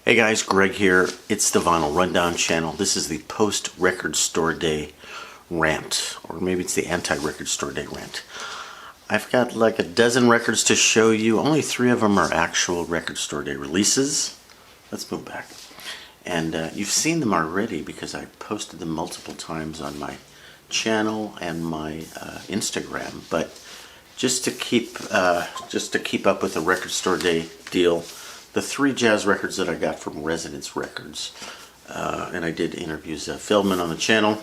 Hey guys, Greg here. It's the Vinyl Rundown channel. This is the post-record store day rant, or maybe it's the anti-record store day rant. I've got like a dozen records to show you. Only 3 of them are actual record store day releases. Let's move back. And you've seen them already because I posted them multiple times on my channel and my Instagram. But just to keep up with the record store day deal, the 3 jazz records that I got from Resonance Records, and I did interviews Feldman on the channel,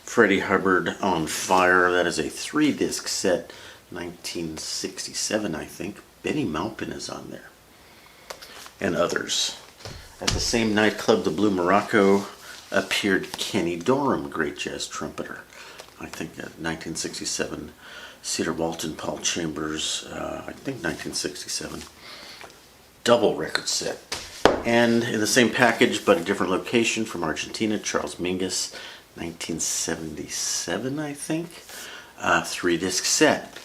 Freddie Hubbard on Fire. That is a 3-disc set, 1967, I think. Benny Maupin is on there, and others. At the same nightclub, the Blue Morocco, appeared Kenny Dorham, great jazz trumpeter. I think 1967. Cedar Walton, Paul Chambers, I think 1967. Double record set. And in the same package but a different location, from Argentina, Charles Mingus, 1977, I think. 3-disc set.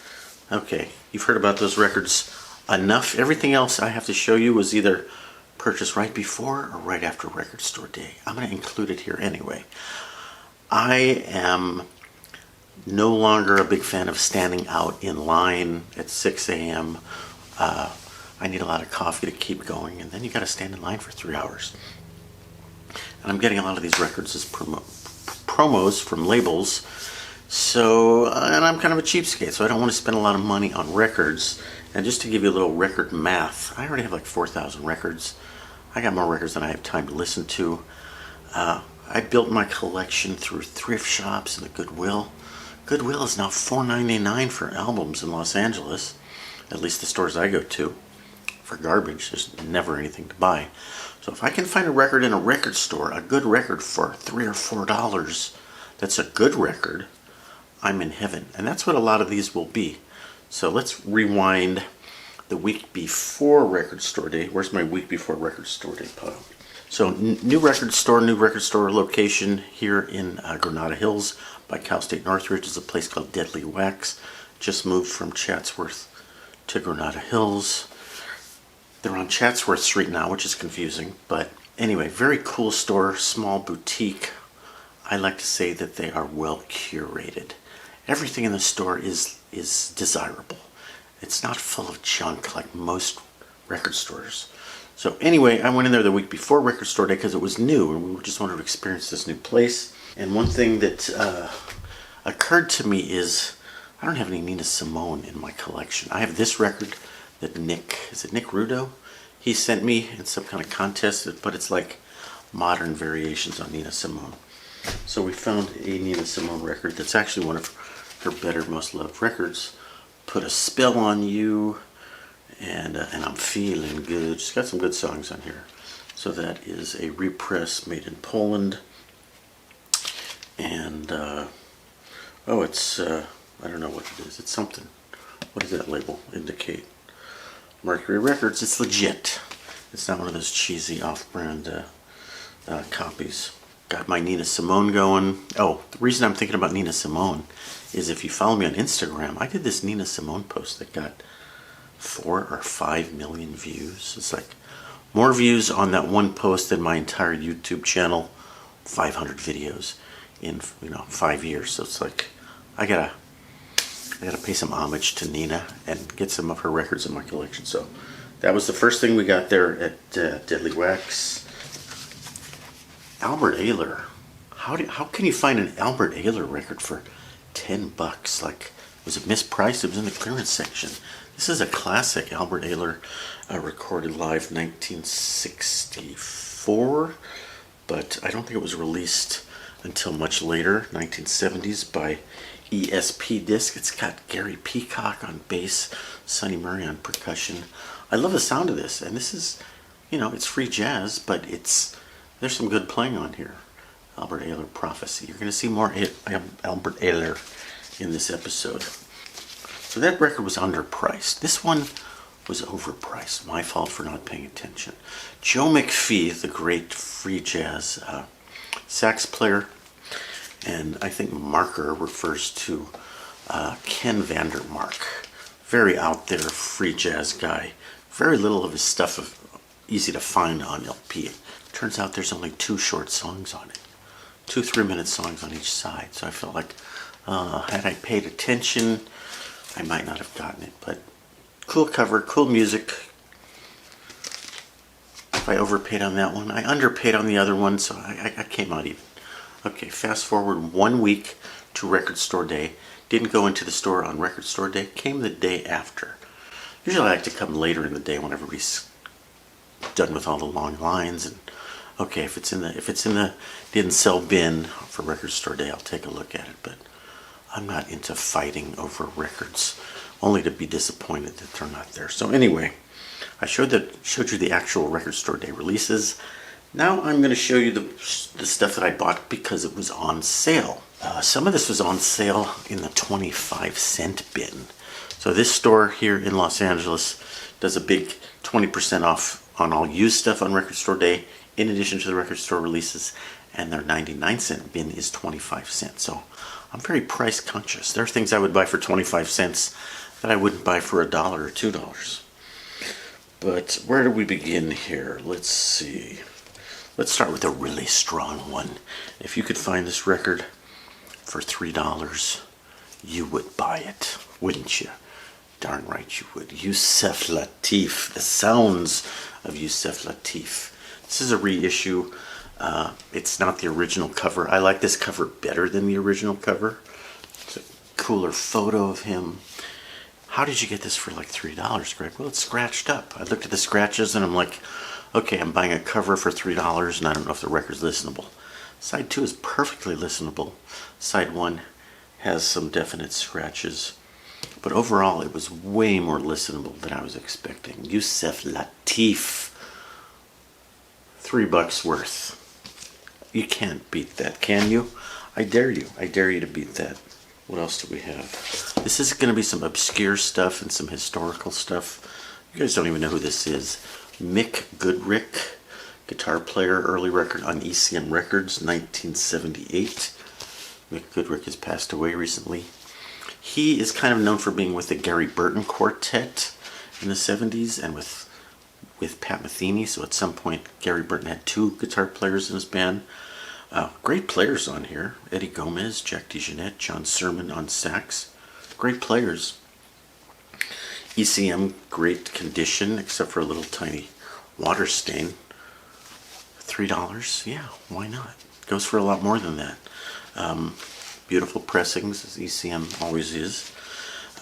Okay, you've heard about those records enough. Everything else I have to show you was either purchased right before or right after record store day. I'm going to include it here anyway. I am no longer a big fan of standing out in line at 6 a.m. I need a lot of coffee to keep going, and then you got to stand in line for 3 hours. And I'm getting a lot of these records as promos from labels. So, and I'm kind of a cheapskate, so I don't want to spend a lot of money on records. And just to give you a little record math, I already have like 4,000 records. I got more records than I have time to listen to. I built my collection through thrift shops and the Goodwill. Goodwill is now $4.99 for albums in Los Angeles, at least the stores I go to. For garbage, there's never anything to buy. So if I can find a record in a record store, a good record for $3 or $4, that's a good record, I'm in heaven. And that's what a lot of these will be. So let's rewind the week before record store day. Where's my week before record store day pile? So new record store location here in Granada Hills by Cal State Northridge is a place called Deadly Wax. Just moved from Chatsworth to Granada Hills. They're on Chatsworth Street now, which is confusing, but anyway, very cool store, small boutique. I like to say that they are well curated. Everything in the store is desirable. It's not full of junk like most record stores. So anyway, I went in there the week before record store day because it was new and we just wanted to experience this new place. And one thing that occurred to me is I don't have any Nina Simone in my collection. I have this record that Nick Rudo? He sent me in some kind of contest, but it's like modern variations on Nina Simone. So we found a Nina Simone record that's actually one of her better, most loved records. Put a Spell on You, and I'm Feeling Good. She's got some good songs on here. So that is a repress made in Poland. And, it's, I don't know what it is. It's something. What does that label indicate? Mercury Records. It's legit. It's not one of those cheesy off-brand copies. Got my Nina Simone going. Oh, the reason I'm thinking about Nina Simone is if you follow me on Instagram, I did this Nina Simone post that got 4 or 5 million views. It's like more views on that one post than my entire YouTube channel, 500 videos in 5 years. So it's like I gotta pay some homage to Nina and get some of her records in my collection. So that was the first thing we got there at Deadly Wax. Albert Ayler. How can you find an Albert Ayler record for $10? Like, was it mispriced? It was in the clearance section. This is a classic Albert Ayler, recorded live 1964, but I don't think it was released until much later, 1970s, by ESP Disc. It's got Gary Peacock on bass, Sonny Murray on percussion. I love the sound of this, and this is, it's free jazz, but there's some good playing on here. Albert Ayler Prophecy. You're going to see more Albert Ayler in this episode. So that record was underpriced. This one was overpriced. My fault for not paying attention. Joe McPhee, the great free jazz sax player, and I think Marker refers to Ken Vandermark. Very out there free jazz guy. Very little of his stuff easy to find on LP. Turns out there's only 2 short songs on it. 2 3-minute songs on each side. So I felt like had I paid attention, I might not have gotten it. But cool cover, cool music. If I overpaid on that one, I underpaid on the other one, so I came out even. Okay, fast forward 1 week to Record Store Day. Didn't go into the store on Record Store Day. Came the day after. Usually I like to come later in the day when everybody's done with all the long lines. And okay, if it's in the didn't sell bin for Record Store Day, I'll take a look at it. But I'm not into fighting over records, only to be disappointed that they're not there. So anyway, I showed you the actual Record Store Day releases. Now I'm going to show you the stuff that I bought because it was on sale. Some of this was on sale in the 25-cent bin. So this store here in Los Angeles does a big 20% off on all used stuff on Record Store Day, in addition to the record store releases, and their 99-cent bin is 25 cents. So I'm very price conscious. There are things I would buy for 25 cents that I wouldn't buy for $1 or $2. But where do we begin here? Let's see. Let's start with a really strong one. If you could find this record for $3, you would buy it, wouldn't you? Darn right you would. Yusef Lateef, the sounds of Yusef Lateef. This is a reissue. It's not the original cover. I like this cover better than the original cover. It's a cooler photo of him. How did you get this for like $3, Greg? Well, it's scratched up. I looked at the scratches and I'm like, okay, I'm buying a cover for $3 and I don't know if the record's listenable. Side 2 is perfectly listenable. Side 1 has some definite scratches. But overall, it was way more listenable than I was expecting. Yusef Lateef. $3 worth. You can't beat that, can you? I dare you. I dare you to beat that. What else do we have? This is going to be some obscure stuff and some historical stuff. You guys don't even know who this is. Mick Goodrick, guitar player, early record on ECM Records, 1978. Mick Goodrick has passed away recently. He is kind of known for being with the Gary Burton Quartet in the 70s and with Pat Metheny. So at some point, Gary Burton had 2 guitar players in his band. Great players on here. Eddie Gomez, Jack DeJohnette, John Sermon on sax. Great players. ECM, great condition, except for a little tiny water stain. $3, yeah, why not? Goes for a lot more than that. Beautiful pressings, as ECM always is.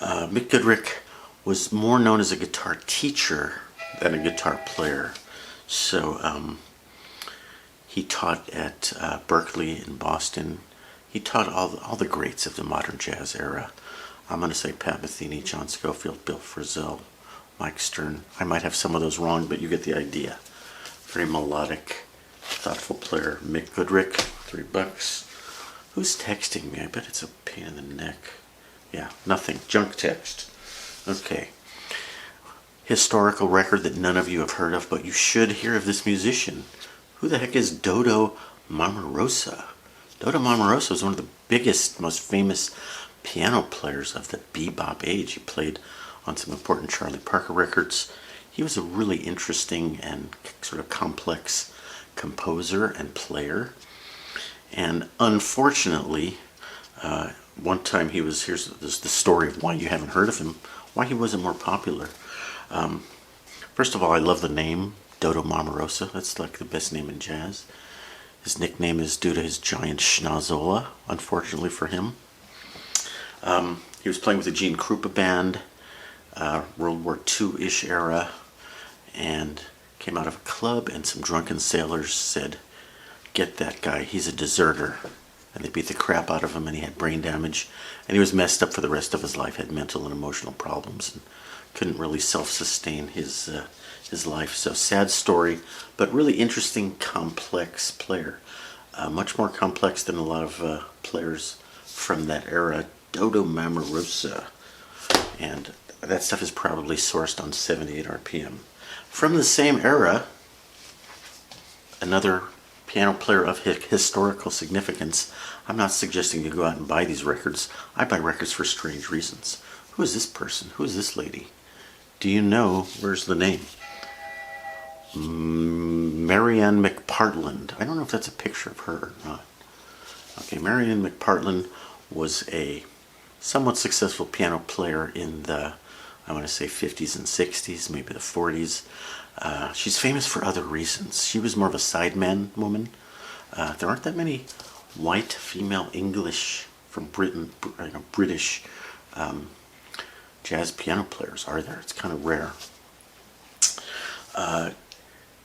Mick Goodrick was more known as a guitar teacher than a guitar player. So he taught at Berkeley in Boston. He taught all the greats of the modern jazz era. I'm going to say Pat Metheny, John Scofield, Bill Frisell, Mike Stern. I might have some of those wrong, but you get the idea. Very melodic, thoughtful player. Mick Goodrick, $3. Who's texting me? I bet it's a pain in the neck. Yeah, nothing. Junk text. Okay. Historical record that none of you have heard of, but you should hear of this musician. Who the heck is Dodo Marmarosa? Dodo Marmarosa was one of the biggest, most famous piano players of the bebop age. He played on some important Charlie Parker records. He was a really interesting and sort of complex composer and player. And unfortunately, one time here's the story of why you haven't heard of him, why he wasn't more popular. First of all, I love the name, Dodo Marmarosa. That's like the best name in jazz. His nickname is due to his giant schnozola, unfortunately for him. He was playing with the Gene Krupa band, World War II-ish era, and came out of a club, and some drunken sailors said, "Get that guy, he's a deserter." And they beat the crap out of him, and he had brain damage, and he was messed up for the rest of his life, had mental and emotional problems, and couldn't really self-sustain his life. So sad story, but really interesting, complex player. Much more complex than a lot of players from that era. Dodo Marmarosa. And that stuff is probably sourced on 78 RPM. From the same era, another piano player of historical significance. I'm not suggesting you go out and buy these records. I buy records for strange reasons. Who is this person? Who is this lady? Do you know? Where's the name? Marianne McPartland. I don't know if that's a picture of her or not. Okay, Marianne McPartland was a somewhat successful piano player in the, I want to say 50s and 60s, maybe the 40s. She's famous for other reasons. She was more of a sideman woman. There aren't that many white female English from Britain, British jazz piano players, are there? It's kind of rare.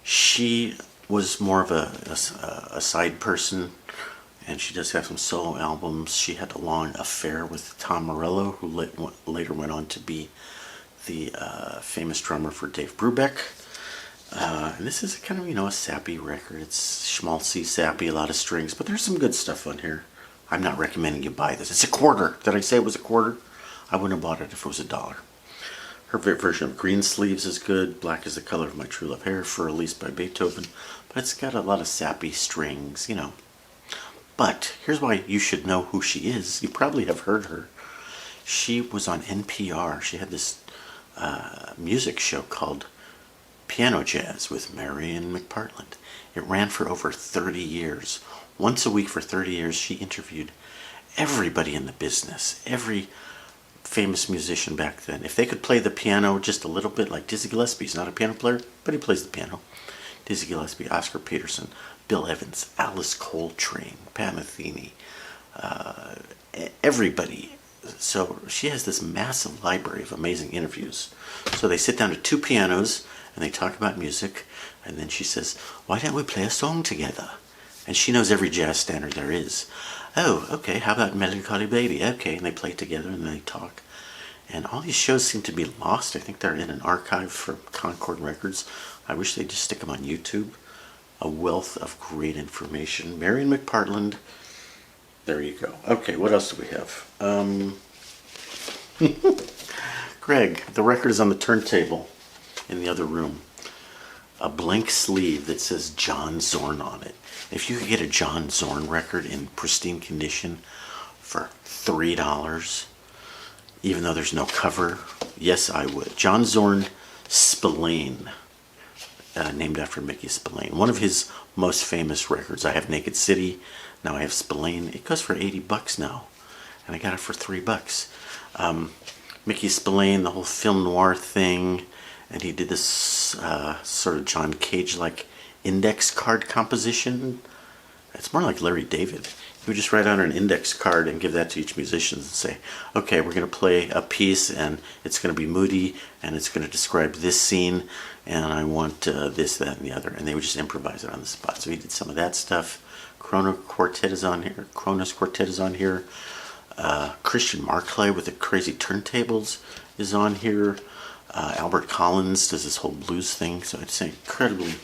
She was more of a side person, and she does have some solo albums. She had a long affair with Tom Morello, who later went on to be the famous drummer for Dave Brubeck. And this is kind of, a sappy record. It's schmaltzy, sappy, a lot of strings, but there's some good stuff on here. I'm not recommending you buy this. It's a quarter. Did I say it was a quarter? I wouldn't have bought it if it was $1. Her version of Green Sleeves is good. Black is the Color of My True Love Hair, Fur Elise by Beethoven. But it's got a lot of sappy strings, But here's why you should know who she is. You probably have heard her. She was on NPR. She had this music show called Piano Jazz with Marianne McPartland. It ran for over 30 years. Once a week for 30 years, she interviewed everybody in the business, every famous musician back then. If they could play the piano just a little bit, like Dizzy Gillespie's not a piano player, but he plays the piano. Dizzy Gillespie, Oscar Peterson, Bill Evans, Alice Coltrane, Pat Metheny, everybody. So she has this massive library of amazing interviews. So they sit down to two pianos and they talk about music, and then she says, "Why don't we play a song together?" And she knows every jazz standard there is. "Oh, okay, how about Melancholy Baby?" "Okay," and they play together and they talk. And all these shows seem to be lost. I think they're in an archive from Concord Records. I wish they'd just stick them on YouTube. A wealth of great information. Marianne McPartland. There you go. Okay, what else do we have? Greg, the record is on the turntable in the other room. A blank sleeve that says John Zorn on it. If you could get a John Zorn record in pristine condition for $3, even though there's no cover, yes, I would. John Zorn Spillane, named after Mickey Spillane. One of his most famous records. I have Naked City, now I have Spillane. It goes for $80 now, and I got it for $3. Mickey Spillane, the whole film noir thing, and he did this sort of John Cage-like index card composition. It's more like Larry David. He would just write on an index card and give that to each musician and say, "Okay, we're going to play a piece, and it's going to be moody, and it's going to describe this scene, and I want this, that, and the other." And they would just improvise it on the spot. So he did some of that stuff. Kronos Quartet is on here. Christian Marclay with the crazy turntables is on here. Albert Collins does this whole blues thing. So it's an incredibly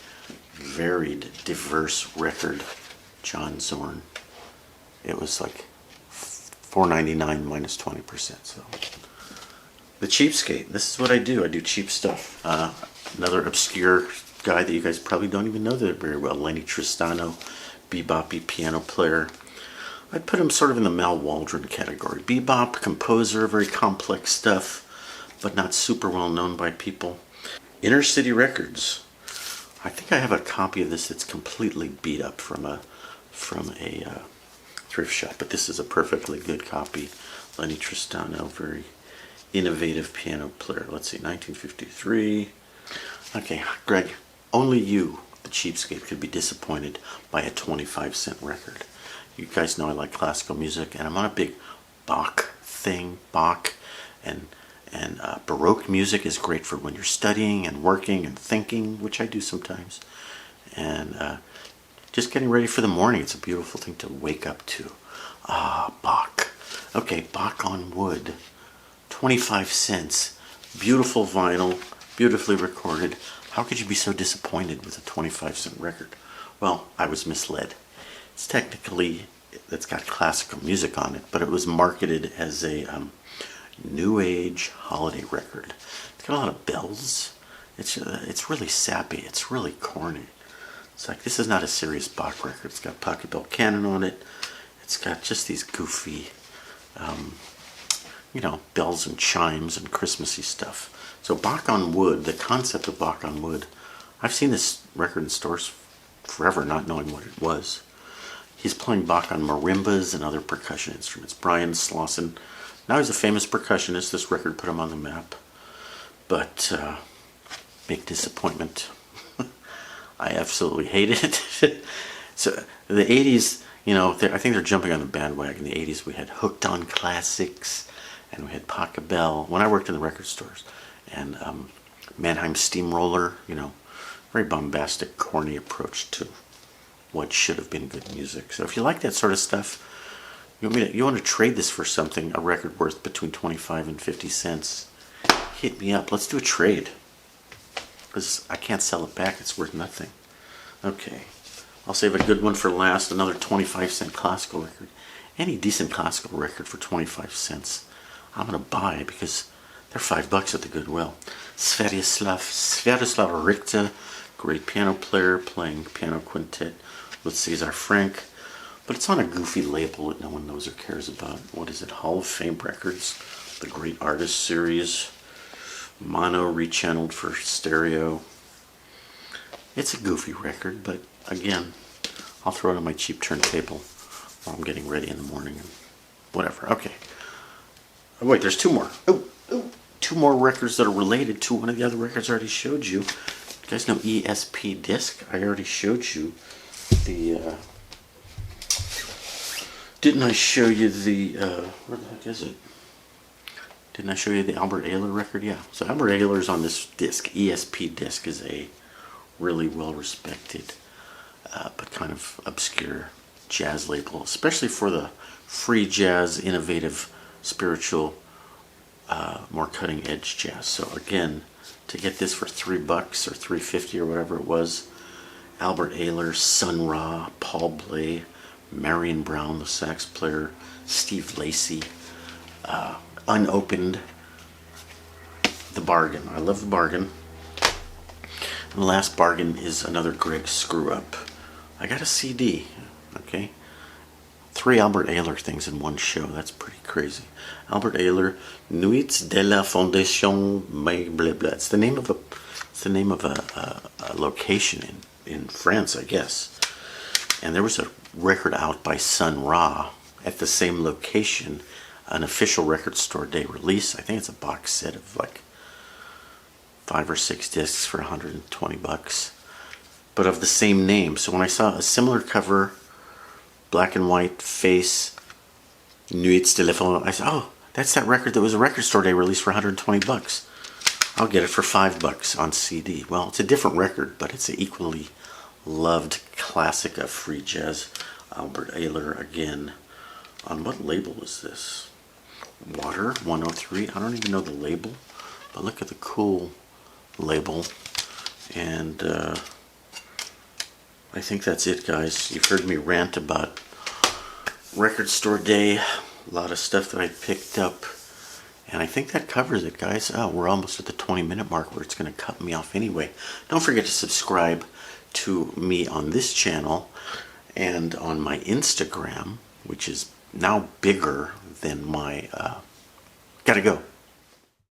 varied, diverse record. John Zorn. It was like $4.99 minus 20%. So the cheapskate. This is what I do. I do cheap stuff. Another obscure guy that you guys probably don't even know that very well. Lenny Tristano, beboppy piano player. I'd put him sort of in the Mal Waldron category. Bebop, composer, very complex stuff, but not super well known by people. Inner City Records. I think I have a copy of this that's completely beat up from a thrift shop, but this is a perfectly good copy. Lenny Tristano, very innovative piano player. Let's see, 1953. Okay, Greg, only you, the cheapskate, could be disappointed by a 25-cent record. You guys know I like classical music, and I'm on a big Bach thing. Bach and Baroque music is great for when you're studying and working and thinking, which I do sometimes. And just getting ready for the morning. It's a beautiful thing to wake up to. Bach. Okay, Bach on wood. 25 cents. Beautiful vinyl, beautifully recorded. How could you be so disappointed with a 25-cent record? Well, I was misled. It's technically, it's got classical music on it, but it was marketed as a new age holiday record. It's got a lot of bells. It's really sappy. It's really corny. It's like, this is not a serious Bach record. It's got Pachelbel Canon on it. It's got just these goofy, bells and chimes and Christmassy stuff. So Bach on wood, the concept of Bach on wood, I've seen this record in stores forever, not knowing what it was. He's playing Bach on marimbas and other percussion instruments. Brian Slauson. Now he's a famous percussionist. This record put him on the map. But, big disappointment. I absolutely hated it. So, the 80s, you know, I think they're jumping on the bandwagon. In the 80s, we had Hooked on Classics, and we had Pachelbel. When I worked in the record stores. And Mannheim Steamroller, you know, very bombastic, corny approach to what should have been good music. So if you like that sort of stuff, you want to trade this for something, a record worth between 25 and 50 cents, hit me up. Let's do a trade. Because I can't sell it back. It's worth nothing. Okay. I'll save a good one for last. Another 25-cent classical record. Any decent classical record for 25 cents, I'm going to buy because they're $5 at the Goodwill. Sviatoslav Richter, great piano player, playing piano quintet with Cesar Frank. But it's on a goofy label that no one knows or cares about. What is it? Hall of Fame Records, the Great Artist Series, mono rechanneled for stereo. It's a goofy record, but again, I'll throw it on my cheap turntable while I'm getting ready in the morning and whatever. Okay. Oh, wait, there's two more. Two more records that are related to one of the other records I already showed you. You guys know ESP Disc? I already showed you the... Didn't I show you the... where the heck is it? Didn't I show you the Albert Ayler record? Yeah. So Albert Ayler's on this disc. ESP Disc is a really well-respected but kind of obscure jazz label, especially for the free jazz, innovative, spiritual, more cutting-edge jazz. So again, to get this for $3 or $3.50 or whatever it was, Albert Ayler, Sun Ra, Paul Bley, Marion Brown, the sax player, Steve Lacy, unopened, The Bargain. I love The Bargain. And the last bargain is another Greg Screw Up. I got a CD, okay? 3 Albert Ayler things in one show. That's pretty crazy. Albert Ayler, Nuits de la Fondation, blah blah. It's the name of a location in France, I guess. And there was a record out by Sun Ra at the same location, an official record store day release. I think it's a box set of like 5 or 6 discs for $120, but of the same name. So when I saw a similar cover, black and white face, Nuits de la Fondation, I said, oh, that's that record that was a record store day release for $120. I'll get it for $5 on CD. Well, it's a different record, but it's an equally loved classic of free jazz. Albert Ayler again. On what label is this? Water 103. I don't even know the label, but look at the cool label. And I think that's it, guys. You've heard me rant about record store day, a lot of stuff that I picked up, and I think that covers it, guys. Oh, we're almost at the 20-minute mark where it's going to cut me off anyway. Don't forget to subscribe to me on this channel and on my Instagram, which is now bigger than my... gotta go.